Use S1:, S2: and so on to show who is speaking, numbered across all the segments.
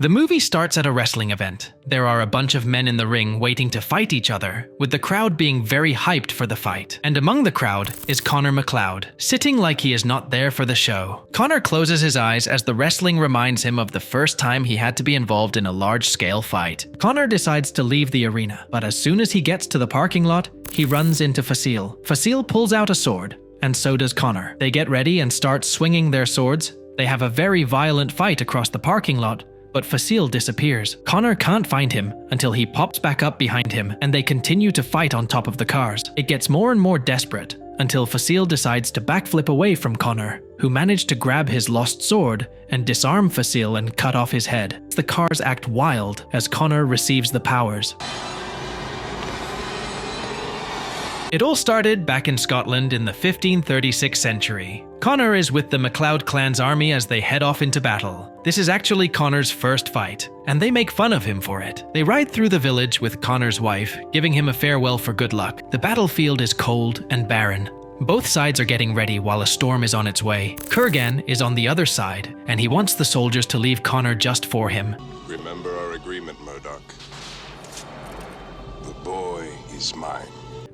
S1: The movie starts at a wrestling event. There are a bunch of men in the ring waiting to fight each other, with the crowd being very hyped for the fight. And among the crowd is Connor McLeod, sitting like he is not there for the show. Connor closes his eyes as the wrestling reminds him of the first time he had to be involved in a large-scale fight. Connor decides to leave the arena, but as soon as he gets to the parking lot, he runs into Facile. Facile pulls out a sword, and so does Connor. They get ready and start swinging their swords. They have a very violent fight across the parking lot, but Facile disappears. Connor can't find him until he pops back up behind him, and they continue to fight on top of the cars. It gets more and more desperate until Facile decides to backflip away from Connor, who managed to grab his lost sword and disarm Facile and cut off his head. The cars act wild as Connor receives the powers. It all started back in Scotland in the 1536 century. Connor is with the MacLeod clan's army as they head off into battle. This is actually Connor's first fight, and they make fun of him for it. They ride through the village with Connor's wife, giving him a farewell for good luck. The battlefield is cold and barren. Both sides are getting ready while a storm is on its way. Kurgan is on the other side, and he wants the soldiers to leave Connor just for him.
S2: Remember our agreement, Murdoch. The boy is mine.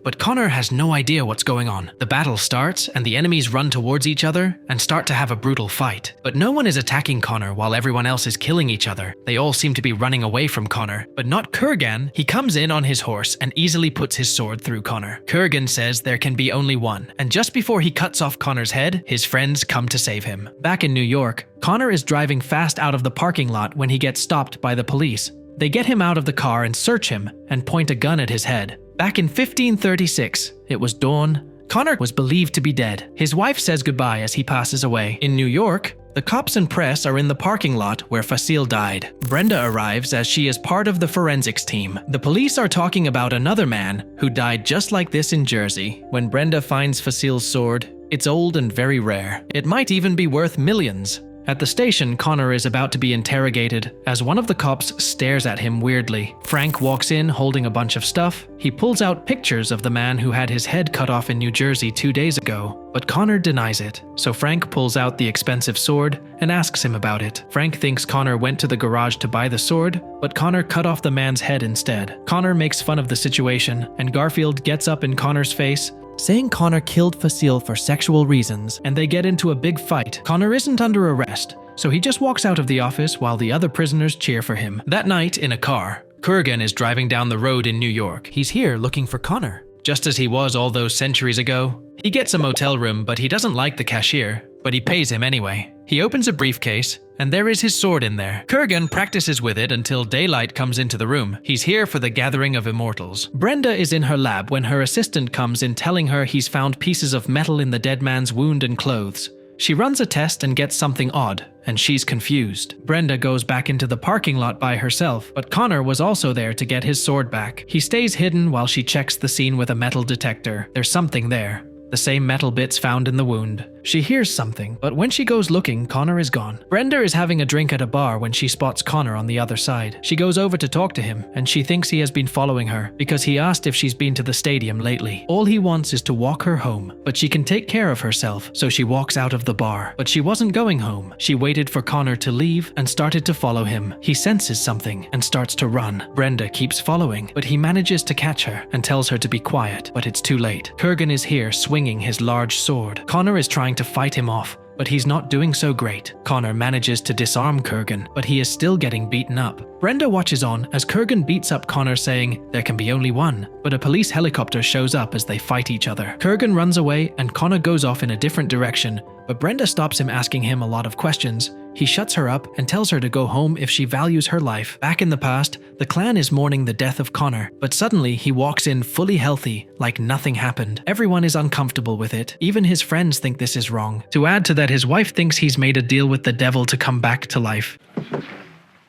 S1: But Connor has no idea what's going on. The battle starts, and the enemies run towards each other and start to have a brutal fight. But no one is attacking Connor while everyone else is killing each other. They all seem to be running away from Connor, but not Kurgan. He comes in on his horse and easily puts his sword through Connor. Kurgan says there can be only one, and just before he cuts off Connor's head, his friends come to save him. Back in New York, Connor is driving fast out of the parking lot when he gets stopped by the police. They get him out of the car and search him and point a gun at his head. Back in 1536, it was dawn. Connor was believed to be dead. His wife says goodbye as he passes away. In New York, the cops and press are in the parking lot where Facile died. Brenda arrives as she is part of the forensics team. The police are talking about another man who died just like this in Jersey. When Brenda finds Facile's sword, it's old and very rare. It might even be worth millions. At the station, Connor is about to be interrogated as one of the cops stares at him weirdly. Frank walks in holding a bunch of stuff. He pulls out pictures of the man who had his head cut off in New Jersey 2 days ago, but Connor denies it. So Frank pulls out the expensive sword and asks him about it. Frank thinks Connor went to the garage to buy the sword, but Connor cut off the man's head instead. Connor makes fun of the situation, and Garfield gets up in Connor's face, saying Connor killed Facile for sexual reasons, and they get into a big fight. Connor isn't under arrest, so he just walks out of the office while the other prisoners cheer for him. That night, in a car, Kurgan is driving down the road in New York. He's here looking for Connor, just as he was all those centuries ago. He gets a motel room, but he doesn't like the cashier, but he pays him anyway. He opens a briefcase, and there is his sword in there. Kurgan practices with it until daylight comes into the room. He's here for the gathering of Immortals. Brenda is in her lab when her assistant comes in telling her he's found pieces of metal in the dead man's wound and clothes. She runs a test and gets something odd, and she's confused. Brenda goes back into the parking lot by herself, but Connor was also there to get his sword back. He stays hidden while she checks the scene with a metal detector. There's something there. The same metal bits found in the wound. She hears something, but when she goes looking, Connor is gone. Brenda is having a drink at a bar when she spots Connor on the other side. She goes over to talk to him, and she thinks he has been following her because he asked if she's been to the stadium lately. All he wants is to walk her home, but she can take care of herself, so she walks out of the bar. But she wasn't going home. She waited for Connor to leave and started to follow him. He senses something and starts to run. Brenda keeps following, but he manages to catch her and tells her to be quiet, but it's too late. Kurgan is here swinging his large sword. Connor is trying to fight him off, but he's not doing so great. Connor manages to disarm Kurgan, but he is still getting beaten up. Brenda watches on as Kurgan beats up Connor, saying there can be only one, but a police helicopter shows up as they fight each other. Kurgan runs away and Connor goes off in a different direction, but Brenda stops him, asking him a lot of questions. He shuts her up and tells her to go home if she values her life. Back in the past, the clan is mourning the death of Connor, but suddenly he walks in fully healthy, like nothing happened. Everyone is uncomfortable with it. Even his friends think this is wrong. To add to that, his wife thinks he's made a deal with the devil to come back to life.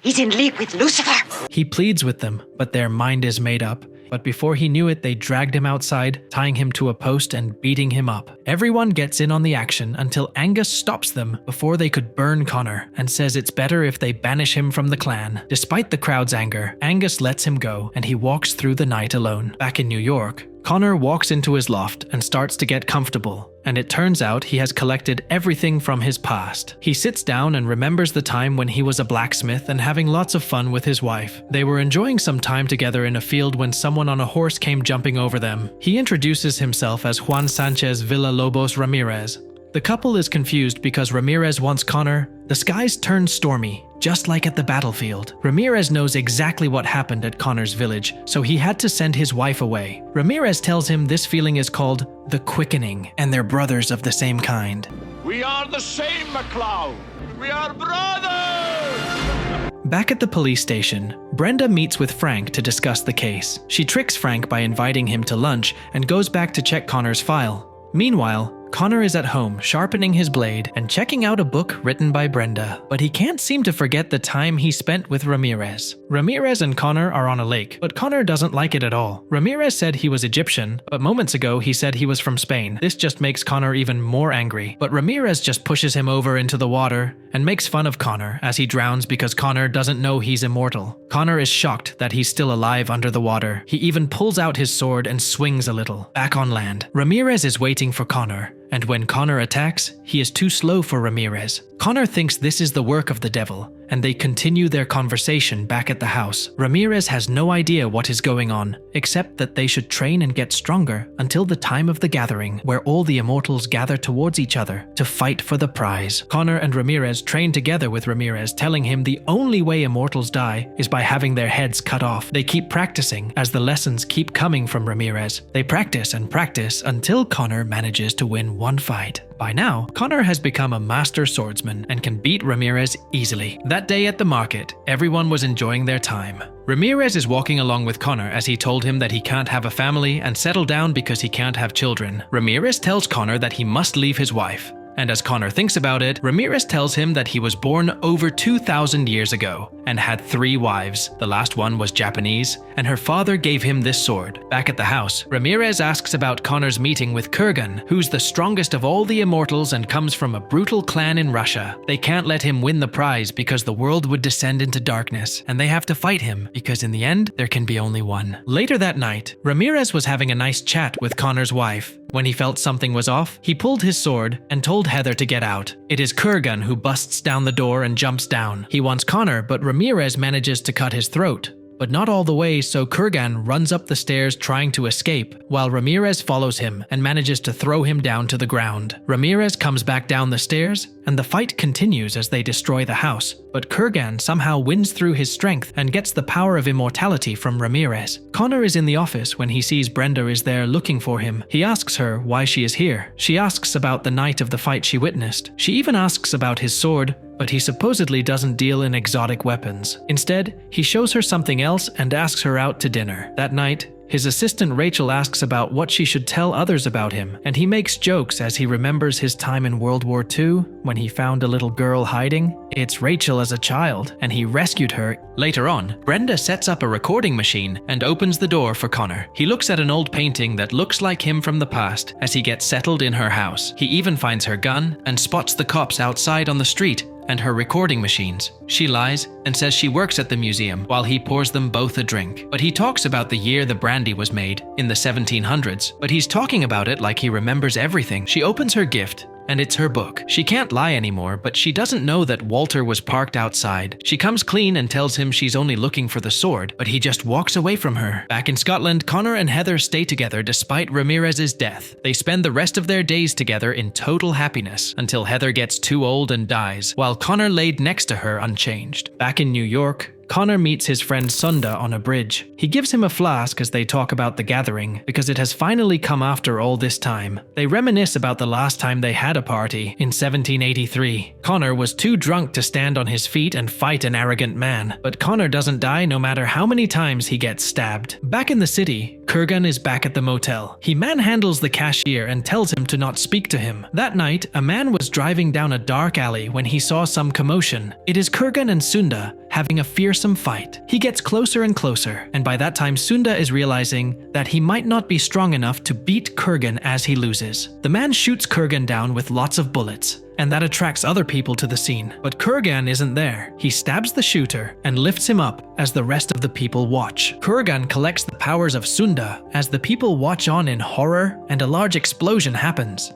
S3: He's in league with Lucifer.
S1: He pleads with them, but their mind is made up. But before he knew it, they dragged him outside, tying him to a post and beating him up. Everyone gets in on the action until Angus stops them before they could burn Connor and says it's better if they banish him from the clan. Despite the crowd's anger, Angus lets him go and he walks through the night alone. Back in New York, Connor walks into his loft and starts to get comfortable, and it turns out he has collected everything from his past. He sits down and remembers the time when he was a blacksmith and having lots of fun with his wife. They were enjoying some time together in a field when someone on a horse came jumping over them. He introduces himself as Juan Sanchez Villalobos Ramirez. The couple is confused because Ramirez wants Connor. The skies turn stormy, just like at the battlefield. Ramirez knows exactly what happened at Connor's village, so he had to send his wife away. Ramirez tells him this feeling is called the quickening, and they're brothers of the same kind.
S4: We are the same, McLeod. We are brothers!
S1: Back at the police station, Brenda meets with Frank to discuss the case. She tricks Frank by inviting him to lunch and goes back to check Connor's file. Meanwhile, Connor is at home, sharpening his blade and checking out a book written by Brenda, but he can't seem to forget the time he spent with Ramirez. Ramirez and Connor are on a lake, but Connor doesn't like it at all. Ramirez said he was Egyptian, but moments ago he said he was from Spain. This just makes Connor even more angry, but Ramirez just pushes him over into the water and makes fun of Connor as he drowns because Connor doesn't know he's immortal. Connor is shocked that he's still alive under the water. He even pulls out his sword and swings a little. Back on land, Ramirez is waiting for Connor. And when Connor attacks, he is too slow for Ramirez. Connor thinks this is the work of the devil, and they continue their conversation back at the house. Ramirez has no idea what is going on, except that they should train and get stronger until the time of the gathering, where all the immortals gather towards each other to fight for the prize. Connor and Ramirez train together with Ramirez, telling him the only way immortals die is by having their heads cut off. They keep practicing as the lessons keep coming from Ramirez. They practice and practice until Connor manages to win one fight. By now, Connor has become a master swordsman and can beat Ramirez easily. That day at the market, everyone was enjoying their time. Ramirez is walking along with Connor as he told him that he can't have a family and settle down because he can't have children. Ramirez tells Connor that he must leave his wife. And as Connor thinks about it, Ramirez tells him that he was born over 2,000 years ago and had 3 wives. The last one was Japanese, and her father gave him this sword. Back at the house, Ramirez asks about Connor's meeting with Kurgan, who's the strongest of all the immortals and comes from a brutal clan in Russia. They can't let him win the prize because the world would descend into darkness, and they have to fight him because in the end, there can be only one. Later that night, Ramirez was having a nice chat with Connor's wife. When he felt something was off, he pulled his sword and told Heather to get out. It is Kurgan who busts down the door and jumps down. He wants Connor, but Ramirez manages to cut his throat. But not all the way, so Kurgan runs up the stairs trying to escape, while Ramirez follows him and manages to throw him down to the ground. Ramirez comes back down the stairs, and the fight continues as they destroy the house, but Kurgan somehow wins through his strength and gets the power of immortality from Ramirez. Connor is in the office when he sees Brenda is there looking for him. He asks her why she is here. She asks about the night of the fight she witnessed. She even asks about his sword, but he supposedly doesn't deal in exotic weapons. Instead, he shows her something else and asks her out to dinner. That night, his assistant Rachel asks about what she should tell others about him, and he makes jokes as he remembers his time in World War II when he found a little girl hiding. It's Rachel as a child, and he rescued her. Later on, Brenda sets up a recording machine and opens the door for Connor. He looks at an old painting that looks like him from the past as he gets settled in her house. He even finds her gun and spots the cops outside on the street and her recording machines. She lies and says she works at the museum while he pours them both a drink. But he talks about the year the brandy was made, in the 1700s, but he's talking about it like he remembers everything. She opens her gift, and it's her book. She can't lie anymore, but she doesn't know that Walter was parked outside. She comes clean and tells him she's only looking for the sword, but he just walks away from her. Back in Scotland, Connor and Heather stay together despite Ramirez's death. They spend the rest of their days together in total happiness until Heather gets too old and dies, while Connor laid next to her unchanged. Back in New York, Connor meets his friend Sunda on a bridge. He gives him a flask as they talk about the gathering, because it has finally come after all this time. They reminisce about the last time they had a party, in 1783. Connor was too drunk to stand on his feet and fight an arrogant man, but Connor doesn't die no matter how many times he gets stabbed. Back in the city, Kurgan is back at the motel. He manhandles the cashier and tells him to not speak to him. That night, a man was driving down a dark alley when he saw some commotion. It is Kurgan and Sunda having a fearsome fight. He gets closer and closer, and by that time Sunda is realizing that he might not be strong enough to beat Kurgan as he loses. The man shoots Kurgan down with lots of bullets, and that attracts other people to the scene. But Kurgan isn't there. He stabs the shooter and lifts him up as the rest of the people watch. Kurgan collects the powers of Sunda as the people watch on in horror, and a large explosion happens.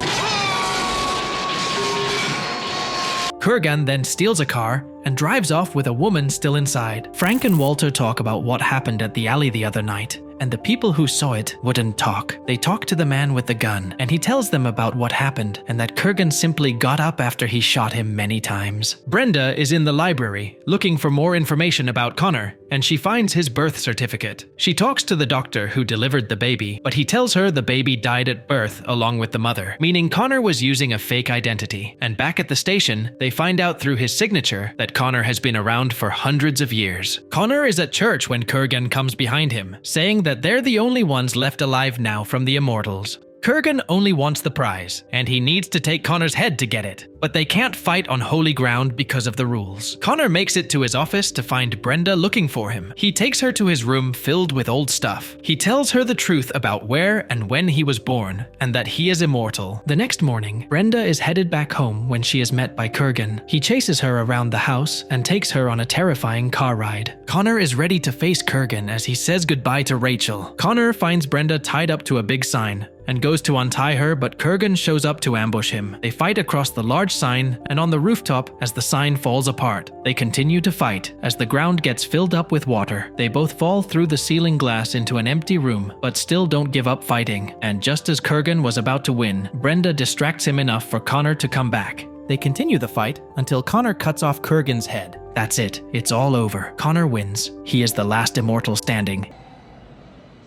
S1: Kurgan then steals a car and drives off with a woman still inside. Frank and Walter talk about what happened at the alley the other night, and the people who saw it wouldn't talk. They talk to the man with the gun, and he tells them about what happened and that Kurgan simply got up after he shot him many times. Brenda is in the library looking for more information about Connor, and she finds his birth certificate. She talks to the doctor who delivered the baby, but he tells her the baby died at birth along with the mother, meaning Connor was using a fake identity. And back at the station, they find out through his signature that Connor has been around for hundreds of years. Connor is at church when Kurgan comes behind him, saying that they're the only ones left alive now from the Immortals. Kurgan only wants the prize, and he needs to take Connor's head to get it, but they can't fight on holy ground because of the rules. Connor makes it to his office to find Brenda looking for him. He takes her to his room filled with old stuff. He tells her the truth about where and when he was born, and that he is immortal. The next morning, Brenda is headed back home when she is met by Kurgan. He chases her around the house and takes her on a terrifying car ride. Connor is ready to face Kurgan as he says goodbye to Rachel. Connor finds Brenda tied up to a big sign and goes to untie her, but Kurgan shows up to ambush him. They fight across the large sign and on the rooftop as the sign falls apart. They continue to fight as the ground gets filled up with water. They both fall through the ceiling glass into an empty room, but still don't give up fighting. And just as Kurgan was about to win, Brenda distracts him enough for Connor to come back. They continue the fight until Connor cuts off Kurgan's head. That's it. It's all over. Connor wins. He is the last immortal standing.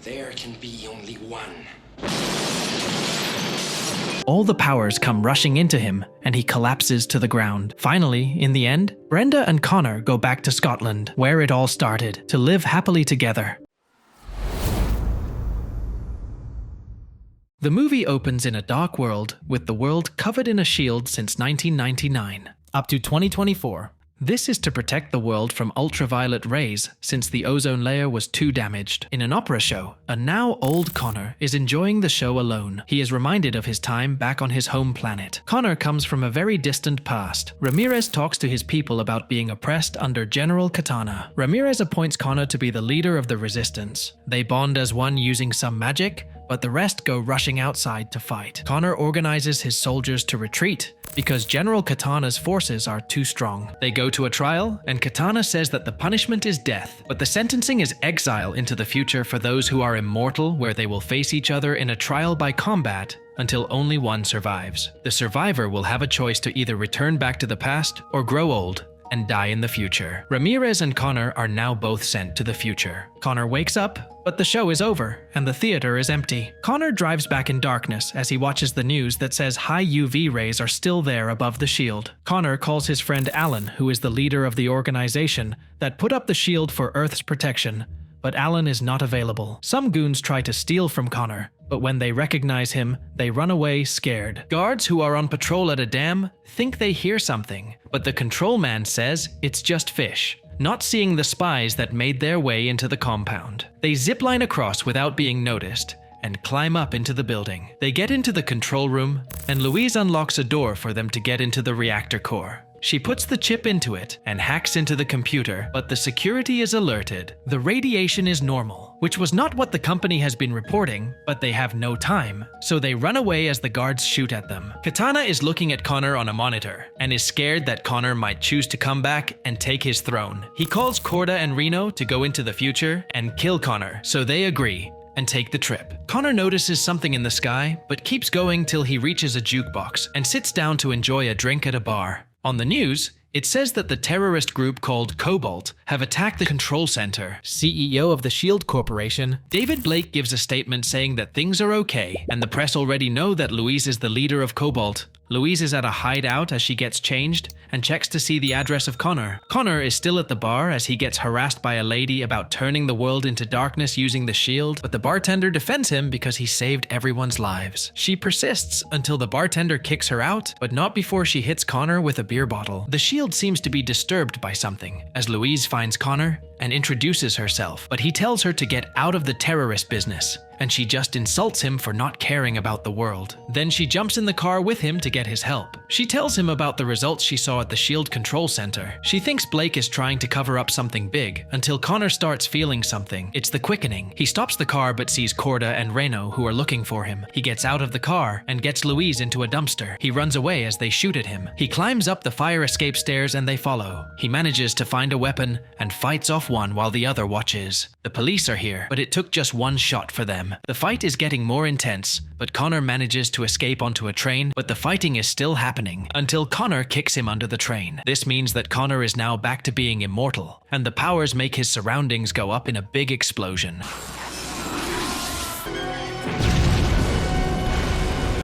S5: There can be only one.
S1: All the powers come rushing into him, and he collapses to the ground. Finally, in the end, Brenda and Connor go back to Scotland, where it all started, to live happily together. The movie opens in a dark world, with the world covered in a shield since 1999, up to 2024. This is to protect the world from ultraviolet rays, since the ozone layer was too damaged. In an opera show, a now old Connor is enjoying the show alone. He is reminded of his time back on his home planet. Connor comes from a very distant past. Ramirez talks to his people about being oppressed under General Katana. Ramirez appoints Connor to be the leader of the resistance. They bond as one using some magic, but the rest go rushing outside to fight. Connor organizes his soldiers to retreat because General Katana's forces are too strong. They go to a trial, and Katana says that the punishment is death, but the sentencing is exile into the future for those who are immortal, where they will face each other in a trial by combat until only one survives. The survivor will have a choice to either return back to the past or grow old and die in the future. Ramirez and Connor are now both sent to the future. Connor wakes up, but the show is over and the theater is empty. Connor drives back in darkness as he watches the news that says high UV rays are still there above the shield. Connor calls his friend Alan, who is the leader of the organization that put up the shield for Earth's protection, but Alan is not available. Some goons try to steal from Connor, but when they recognize him, they run away scared. Guards who are on patrol at a dam think they hear something, but the control man says it's just fish, not seeing the spies that made their way into the compound. They zipline across without being noticed and climb up into the building. They get into the control room, and Louise unlocks a door for them to get into the reactor core. She puts the chip into it and hacks into the computer, but the security is alerted. The radiation is normal, which was not what the company has been reporting, but they have no time, so they run away as the guards shoot at them. Katana is looking at Connor on a monitor and is scared that Connor might choose to come back and take his throne. He calls Corda and Reno to go into the future and kill Connor, so they agree and take the trip. Connor notices something in the sky, but keeps going till he reaches a jukebox and sits down to enjoy a drink at a bar. On the news, it says that the terrorist group called Cobalt have attacked the control center. CEO of the SHIELD Corporation, David Blake, gives a statement saying that things are okay, and the press already know that Louise is the leader of Cobalt. Louise is at a hideout as she gets changed and checks to see the address of Connor. Connor is still at the bar as he gets harassed by a lady about turning the world into darkness using the shield, but the bartender defends him because he saved everyone's lives. She persists until the bartender kicks her out, but not before she hits Connor with a beer bottle. The shield seems to be disturbed by something as Louise finds Connor and introduces herself, but he tells her to get out of the terrorist business, and she just insults him for not caring about the world. Then she jumps in the car with him to get his help. She tells him about the results she saw at the SHIELD control center. She thinks Blake is trying to cover up something big, until Connor starts feeling something. It's the quickening. He stops the car but sees Corda and Reno who are looking for him. He gets out of the car and gets Louise into a dumpster. He runs away as they shoot at him. He climbs up the fire escape stairs and they follow. He manages to find a weapon and fights off one while the other watches. The police are here, but it took just one shot for them. The fight is getting more intense, but Connor manages to escape onto a train, but the fighting is still happening until Connor kicks him under the train. This means that Connor is now back to being immortal, and the powers make his surroundings go up in a big explosion.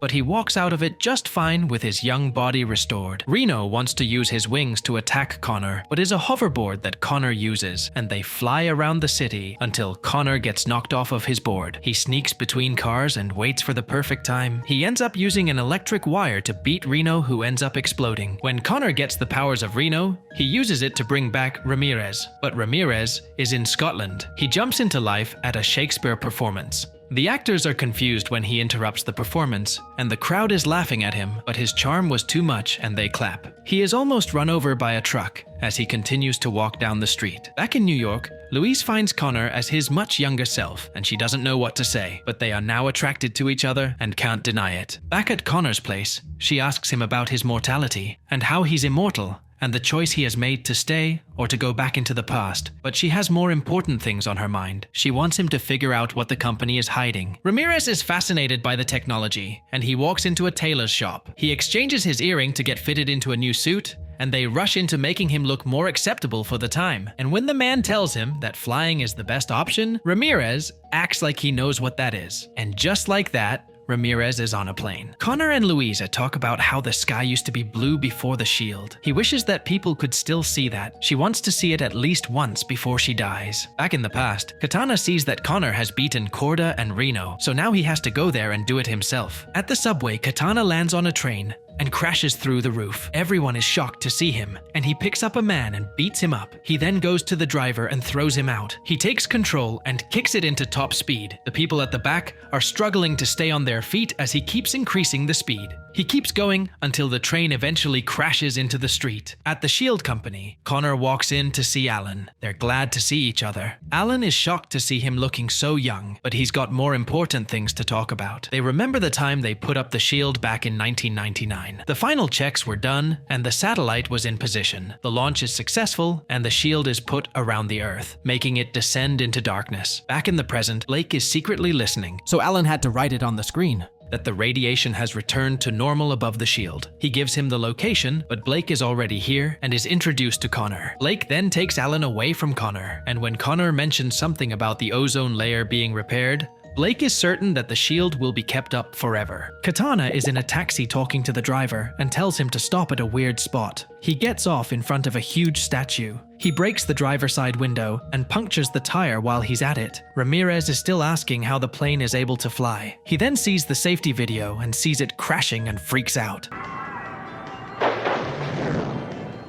S1: But he walks out of it just fine with his young body restored. Reno wants to use his wings to attack Connor, but is a hoverboard that Connor uses, and they fly around the city until Connor gets knocked off of his board. He sneaks between cars and waits for the perfect time. He ends up using an electric wire to beat Reno, who ends up exploding. When Connor gets the powers of Reno, he uses it to bring back Ramirez, but Ramirez is in Scotland. He jumps into life at a Shakespeare performance. The actors are confused when he interrupts the performance, and the crowd is laughing at him, but his charm was too much and they clap. He is almost run over by a truck as he continues to walk down the street. Back in New York, Louise finds Connor as his much younger self, and she doesn't know what to say, but they are now attracted to each other and can't deny it. Back at Connor's place, she asks him about his mortality and how he's immortal, and the choice he has made to stay or to go back into the past. But she has more important things on her mind. She wants him to figure out what the company is hiding. Ramirez is fascinated by the technology, and he walks into a tailor's shop. He exchanges his earring to get fitted into a new suit, and they rush into making him look more acceptable for the time. And when the man tells him that flying is the best option, Ramirez acts like he knows what that is. And just like that, Ramirez is on a plane. Connor and Louisa talk about how the sky used to be blue before the shield. He wishes that people could still see that. She wants to see it at least once before she dies. Back in the past, Katana sees that Connor has beaten Corda and Reno, so now he has to go there and do it himself. At the subway, Katana lands on a train and crashes through the roof. Everyone is shocked to see him, and he picks up a man and beats him up. He then goes to the driver and throws him out. He takes control and kicks it into top speed. The people at the back are struggling to stay on their feet as he keeps increasing the speed. He keeps going until the train eventually crashes into the street. At the SHIELD company, Connor walks in to see Alan. They're glad to see each other. Alan is shocked to see him looking so young, but he's got more important things to talk about. They remember the time they put up the SHIELD back in 1999. The final checks were done, and the satellite was in position. The launch is successful, and the SHIELD is put around the Earth, making it descend into darkness. Back in the present, Blake is secretly listening, so Alan had to write it on the screen that the radiation has returned to normal above the SHIELD. He gives him the location, but Blake is already here and is introduced to Connor. Blake then takes Alan away from Connor, and when Connor mentions something about the ozone layer being repaired, Blake is certain that the SHIELD will be kept up forever. Katana is in a taxi talking to the driver and tells him to stop at a weird spot. He gets off in front of a huge statue. He breaks the driver's side window and punctures the tire while he's at it. Ramirez is still asking how the plane is able to fly. He then sees the safety video and sees it crashing and freaks out.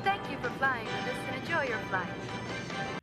S6: Thank you for flying with us and enjoy your flight.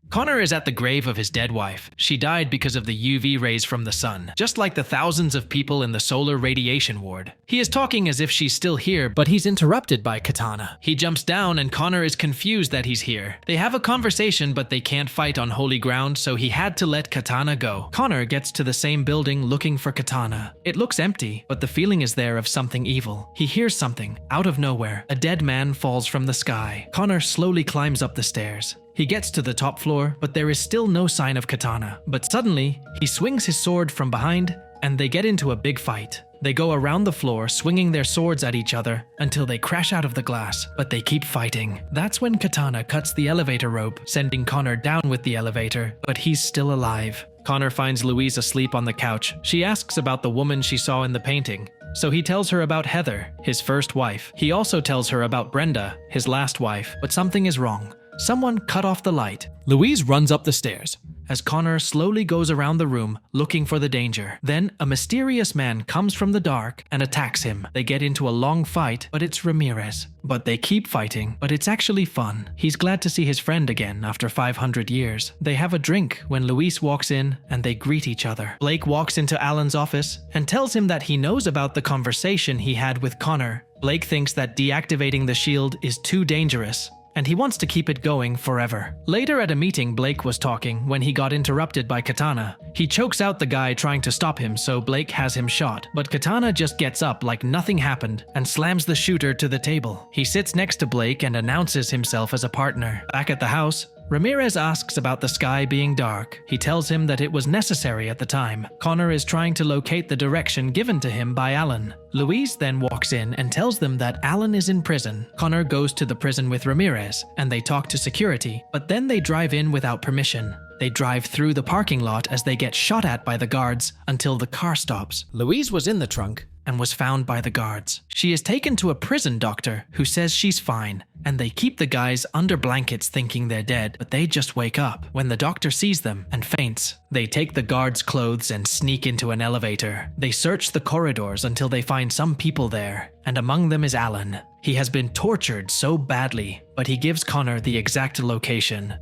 S1: Connor is at the grave of his dead wife. She died because of the UV rays from the sun, just like the thousands of people in the solar radiation ward. He is talking as if she's still here, but he's interrupted by Katana. He jumps down and Connor is confused that he's here. They have a conversation, but they can't fight on holy ground, so he had to let Katana go. Connor gets to the same building looking for Katana. It looks empty, but the feeling is there of something evil. He hears something. Out of nowhere, a dead man falls from the sky. Connor slowly climbs up the stairs. He gets to the top floor, but there is still no sign of Katana. But suddenly, he swings his sword from behind, and they get into a big fight. They go around the floor, swinging their swords at each other until they crash out of the glass, but they keep fighting. That's when Katana cuts the elevator rope, sending Connor down with the elevator, but he's still alive. Connor finds Louise asleep on the couch. She asks about the woman she saw in the painting, so he tells her about Heather, his first wife. He also tells her about Brenda, his last wife, but something is wrong. Someone cut off the light. Louise runs up the stairs as Connor slowly goes around the room looking for the danger. Then a mysterious man comes from the dark and attacks him. They get into a long fight, but it's Ramirez. But they keep fighting, but it's actually fun. He's glad to see his friend again after 500 years. They have a drink when Luis walks in and they greet each other. Blake walks into Alan's office and tells him that he knows about the conversation he had with Connor. Blake thinks that deactivating the shield is too dangerous, and he wants to keep it going forever. Later at a meeting, Blake was talking when he got interrupted by Katana. He chokes out the guy trying to stop him, so Blake has him shot. But Katana just gets up like nothing happened and slams the shooter to the table. He sits next to Blake and announces himself as a partner. Back at the house, Ramirez asks about the sky being dark. He tells him that it was necessary at the time. Connor is trying to locate the direction given to him by Alan. Louise then walks in and tells them that Alan is in prison. Connor goes to the prison with Ramirez, and they talk to security, but then they drive in without permission. They drive through the parking lot as they get shot at by the guards until the car stops. Louise was in the trunk and was found by the guards. She is taken to a prison doctor who says she's fine, and they keep the guys under blankets thinking they're dead, but they just wake up when the doctor sees them and faints. They take the guards' clothes and sneak into an elevator. They search the corridors until they find some people there, and among them is Alan. He has been tortured so badly, but he gives Connor the exact location.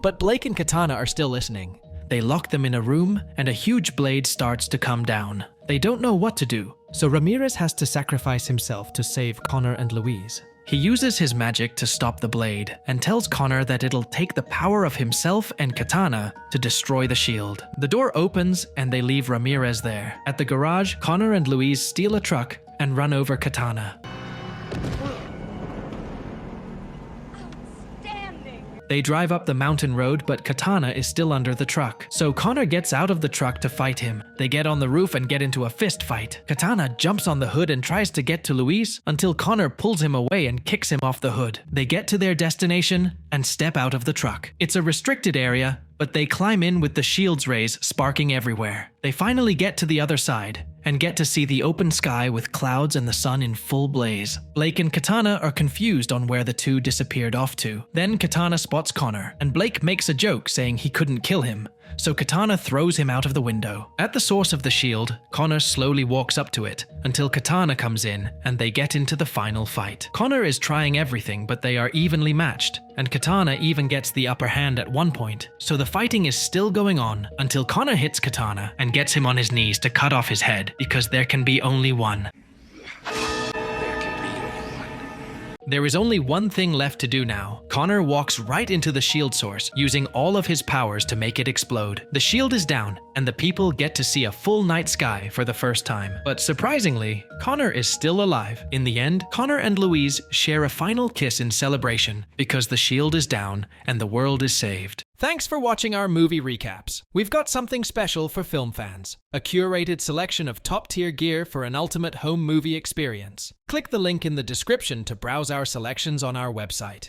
S1: But Blake and Katana are still listening. They lock them in a room, and a huge blade starts to come down. They don't know what to do, so Ramirez has to sacrifice himself to save Connor and Louise. He uses his magic to stop the blade, and tells Connor that it'll take the power of himself and Katana to destroy the shield. The door opens, and they leave Ramirez there. At the garage, Connor and Louise steal a truck and run over Katana. They drive up the mountain road, but Katana is still under the truck. So Connor gets out of the truck to fight him. They get on the roof and get into a fist fight. Katana jumps on the hood and tries to get to Louise until Connor pulls him away and kicks him off the hood. They get to their destination and step out of the truck. It's a restricted area, but they climb in with the shield's rays sparking everywhere. They finally get to the other side and get to see the open sky with clouds and the sun in full blaze. Blake and Katana are confused on where the two disappeared off to. Then Katana spots Connor, and Blake makes a joke saying he couldn't kill him, so Katana throws him out of the window. At the source of the shield, Connor slowly walks up to it until Katana comes in and they get into the final fight. Connor is trying everything, but they are evenly matched, and Katana even gets the upper hand at one point, so the fighting is still going on until Connor hits Katana and gets him on his knees to cut off his head, because there can be only one. There is only one thing left to do now. Connor walks right into the shield source, using all of his powers to make it explode. The shield is down, and the people get to see a full night sky for the first time. But surprisingly, Connor is still alive. In the end, Connor and Louise share a final kiss in celebration because the shield is down and the world is saved. Thanks for watching our movie recaps. We've got something special for film fans, a curated selection of top-tier gear for an ultimate home movie experience. Click the link in the description to browse our selections on our website.